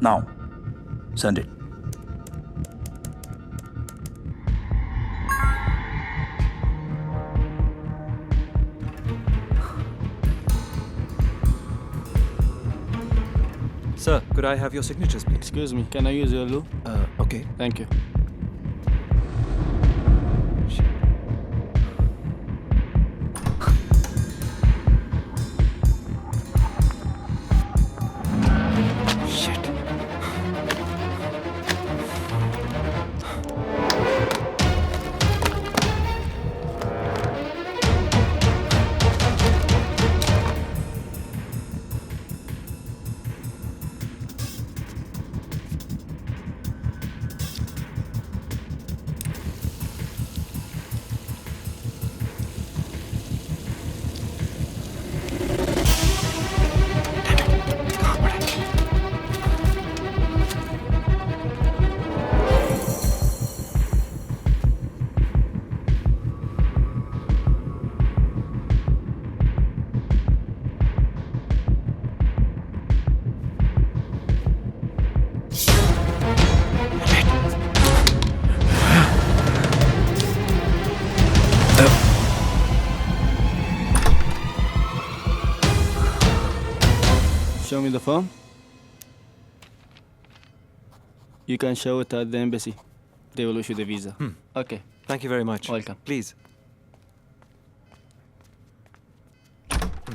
Now, send it.
Sir, could I have your signatures, please?
Excuse me, can I use your loo?
Okay.
Thank you. Show me the form. You can show it at the embassy. They will issue the visa.
Okay. Thank you very much.
Welcome.
Please.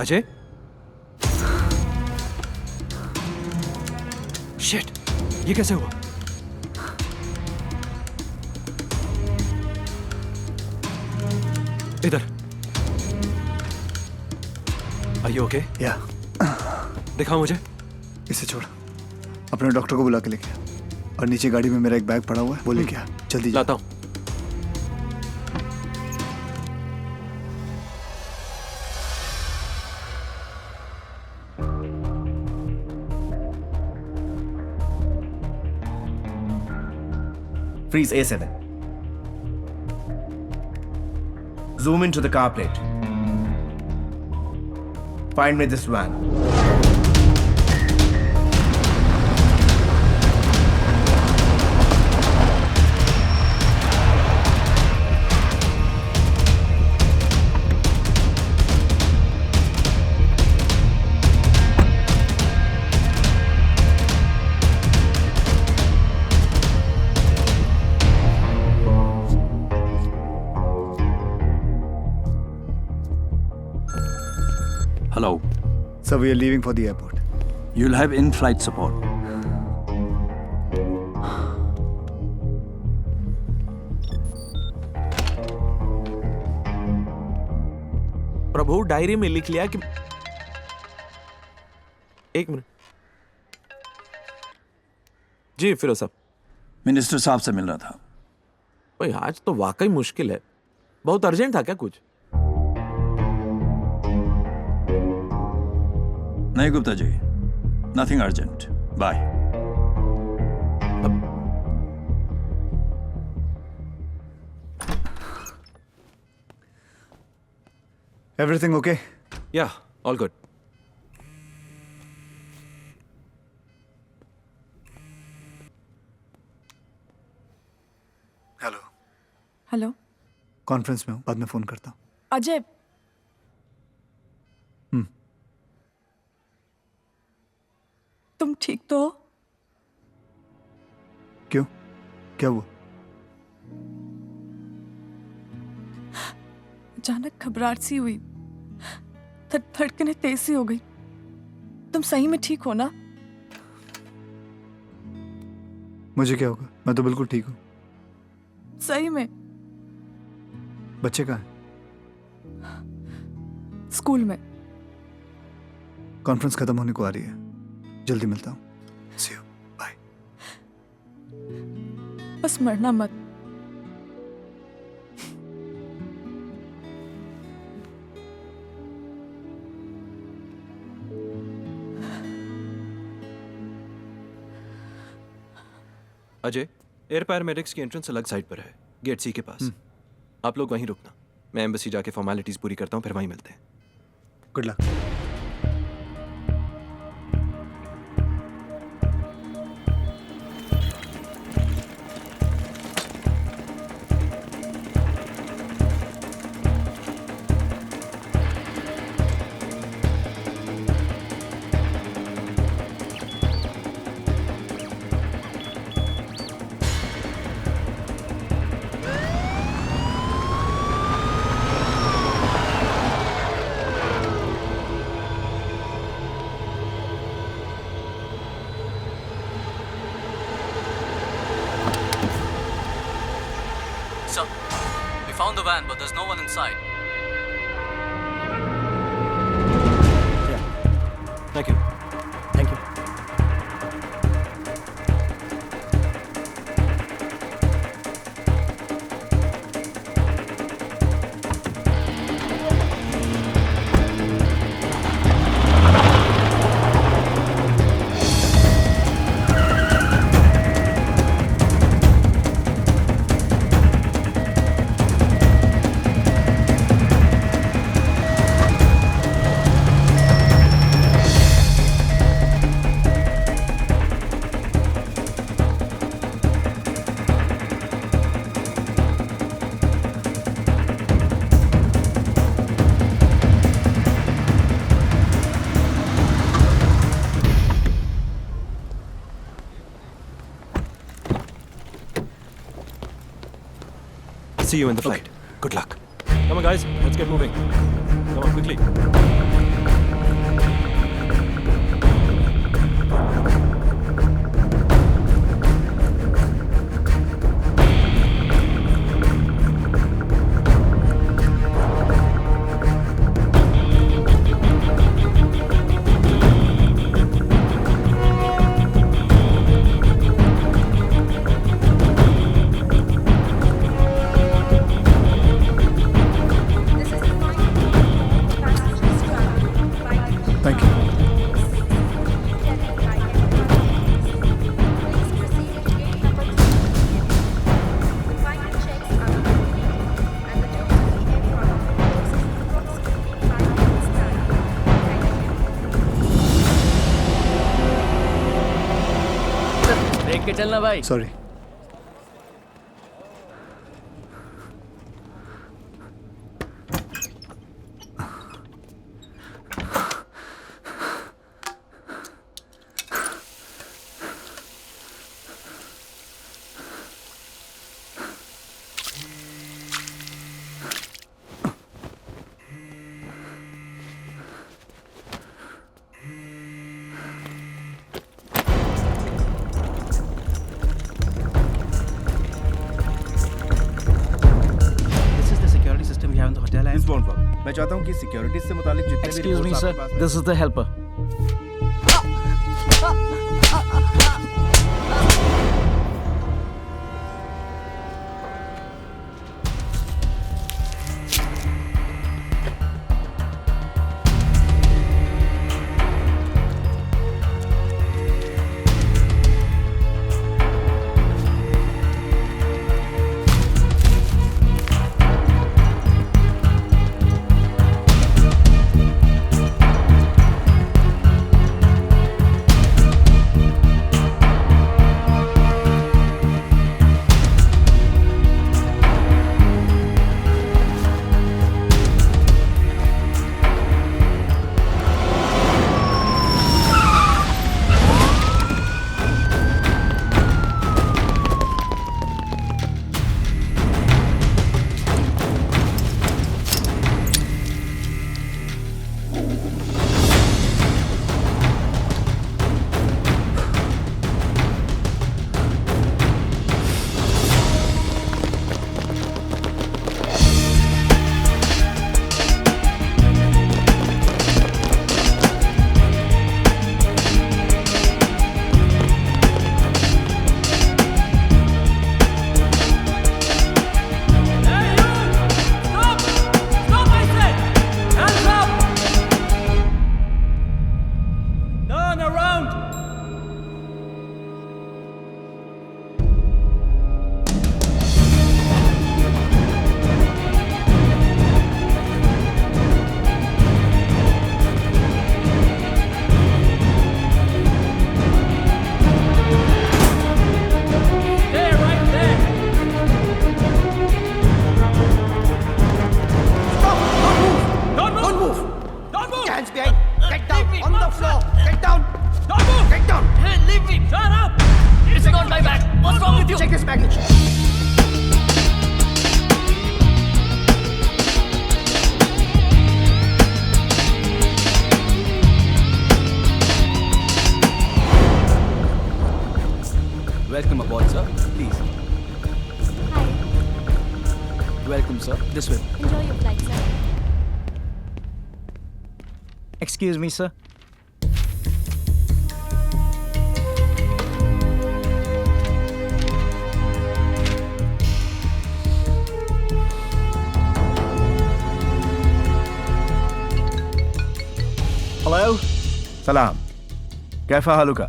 Ajay, shit, ये कैसे हुआ? इधर। Are you okay?
या
दिखाओ मुझे।
इसे छोड़, अपने डॉक्टर को बुला के लेके आ। और नीचे गाड़ी में मेरा एक बैग पड़ा हुआ है, वो लेके आ। जल्दी
लाता हूँ।
Freeze A7. Zoom into the car plate. Find me this van.
Hello.
So we are leaving for the airport.
You'll have in-flight support.
Prabhu diary में लिख लिया कि एक मिनट जी फिरोज साहब।
मिनिस्टर साहब से मिलना था।
भाई आज तो वाकई मुश्किल है, बहुत अर्जेंट था क्या कुछ?
नहीं Gupta ji, nothing urgent, bye.
Everything okay?
Yeah, all good.
Hello.
Hello.
Conference में हूँ, बाद में फोन करता हूँ।
अजय, तुम ठीक तो हो?
क्यों? क्या हुआ?
अचानक घबराहट सी हुई, धड़कनें तेज सी हो गई। तुम सही में ठीक हो ना?
मुझे क्या होगा? मैं तो बिल्कुल ठीक हूँ।
सही में?
बच्चे कहाँ हैं?
स्कूल में।
कॉन्फ्रेंस खत्म होने को आ रही है, जल्दी मिलता हूँ। See you. Bye.
बस मरना मत।
अजय, एयर पैरामेडिक्स की एंट्रेंस अलग साइड पर है, गेट सी के पास। आप लोग वहीं रुकना, मैं एम्बेसी जाके फॉर्मेलिटीज पूरी करता हूँ, फिर वहीं मिलते हैं।
Good luck.
Sir, we found the van, but there's no one inside.
Thank you.
Thank you.
see you in the flight. Good luck.
Come on, guys. Let's get moving. Come on, quickly.
Thank you.
देख के चलना भाई.
Sorry.
This is the security system we have in the hotel.
This won't work. मैं चाहता हूँ कि security से मुतालिक जितने भी
Excuse me,
reports
sir.
आपके पास में-
This is the helper.
Welcome aboard, sir. Please.
Hi.
Welcome, sir. This way.
Enjoy your flight, sir.
Excuse me, sir.
Hello? Salam. कैफा हालुका?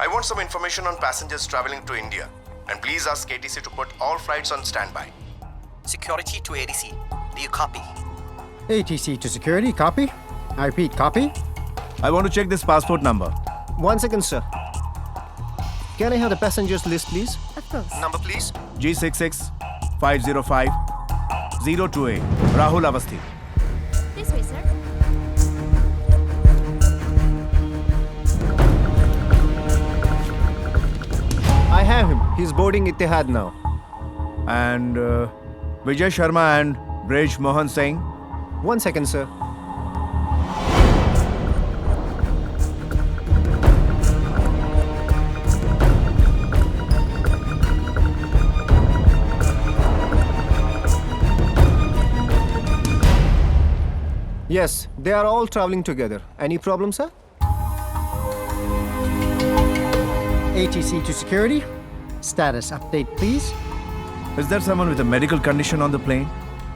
I want some information on passengers traveling to India. And please ask KTC to put all flights on standby.
Security to ATC. Do you copy?
ATC to security, copy. I repeat, copy.
I want to check this passport number.
1 second, sir. Can I have the passengers list, please?
Of course.
Number, please.
G66 505 028. Rahul Avasthi.
This way, sir.
I have him. He's boarding Ittihad now.
And Vijay Sharma and Brij Mohan Singh.
1 second, sir. Yes, they are all traveling together. Any problem, sir? ATC to security. Status update, please.
Is there someone with a medical condition on the plane?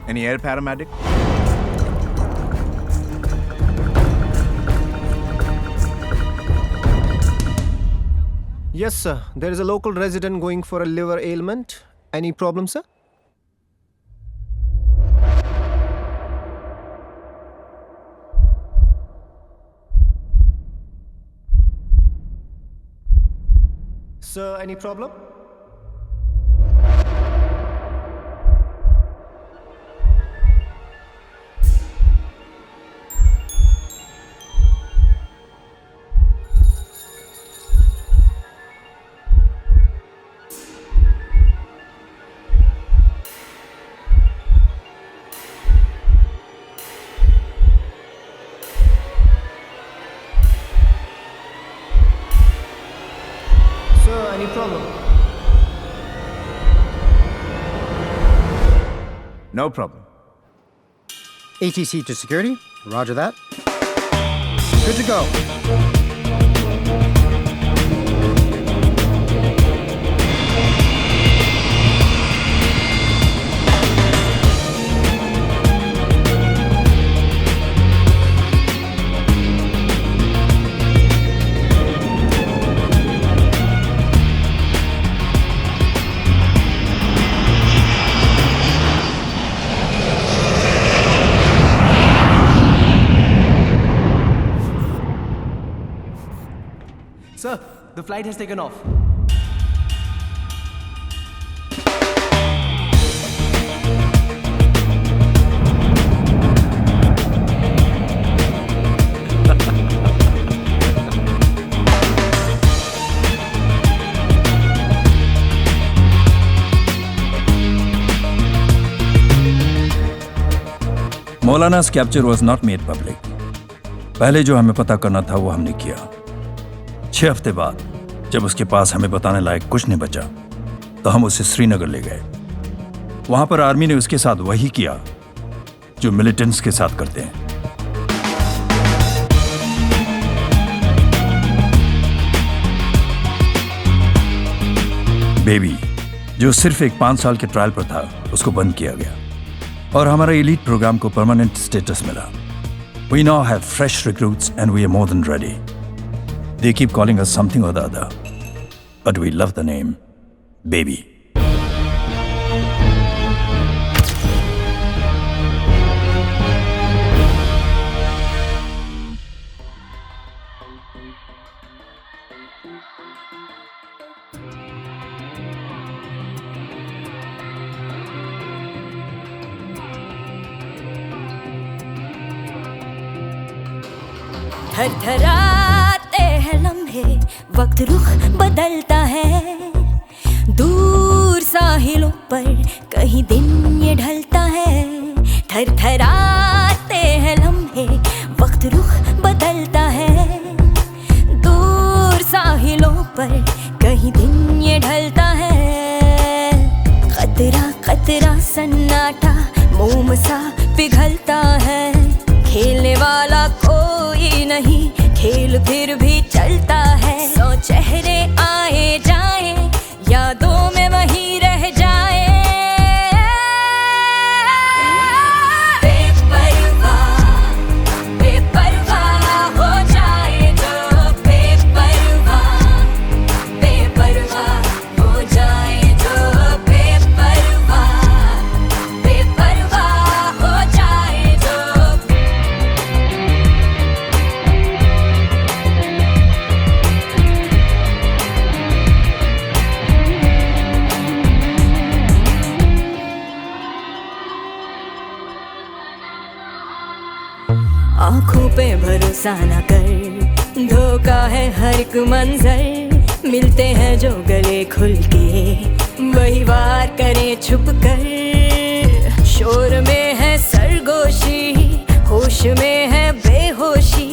Any air paramedic?
Yes, sir. There is a local resident going for a liver ailment. Any problem, sir? Sir, any problem? Sir, any problem?
No problem.
ATC to security. Roger that. Good to go.
Sir, the flight has taken off.
Maulana's capture was not made public. पहले जो हमें पता करना था वो हमने किया। 6 हफ्ते बाद जब उसके पास हमें बताने लायक कुछ नहीं बचा तो हम उसे श्रीनगर ले गए। वहां पर आर्मी ने उसके साथ वही किया जो मिलिटेंट्स के साथ करते हैं। बेबी जो सिर्फ एक 5 साल के ट्रायल पर था उसको बंद किया गया और हमारा एलीट प्रोग्राम को परमानेंट स्टेटस मिला। We now have fresh recruits and we are more than ready. They keep calling us something or the other, but we love the name Baby.
थरथराते हैं लम्हे, वक्त रुख बदलता है। दूर साहिलों पर कहीं दिन ये ढलता है। थरथराते हैं लम्हे, वक्त रुख बदलता है। दूर साहिलों पर कहीं दिन ये ढलता है। खतरा खतरा सन्नाटा मोम सा पिघलता है। खेलने वाला कोई नहीं, खेल फिर भी चलता है। 100 चेहरे आए जाए, यादों में वही रह जाए। बेपरवाह बेपरवाह हो जाए जो, बेपरवाह बेपरवाह हो जाए जो, बेपरवाह बेपरवाह हो जाए जो। आँखों पे भरोसा न कर, धोखा है हर एक मंजर। मिलते हैं जो गले खुल के, वही वार करें छुप कर। शोर में है सरगोशी, होश में है बेहोशी,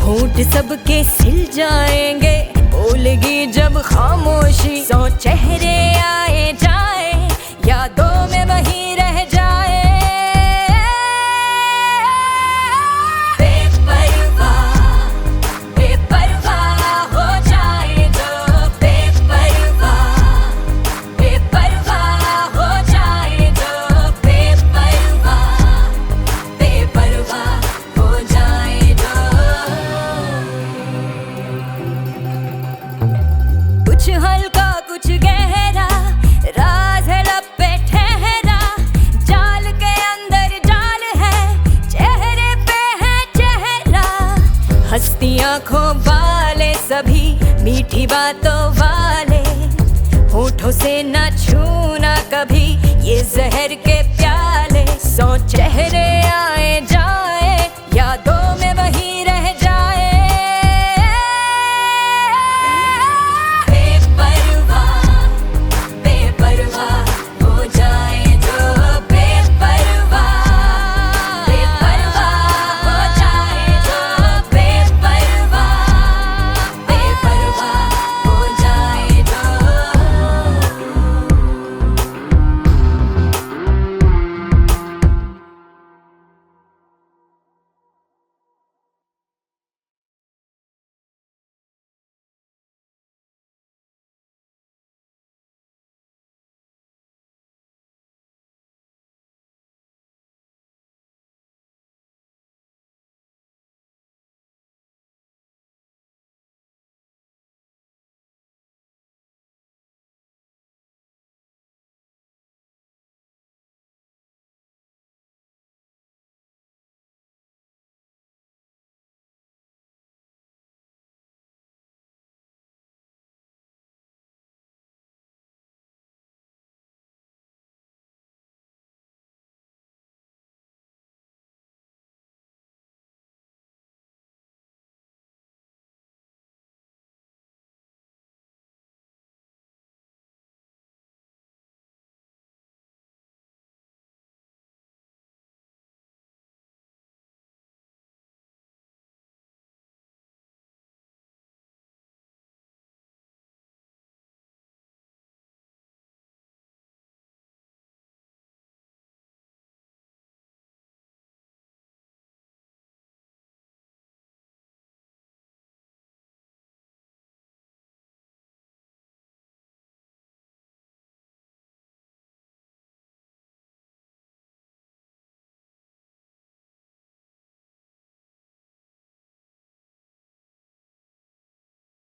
होंठ सबके सिल जाएंगे बोलेगी जब खामोशी। 100 चेहरे आए जाए यादों में वही रह जाए। कुछ हल्का कुछ गहरा राज है लब पे ठहरा, जाल के अंदर जाल है चेहरे पे है चेहरा। हंसती आंखों वाले सभी मीठी बातों वाले, होठों से ना छूना कभी ये जहर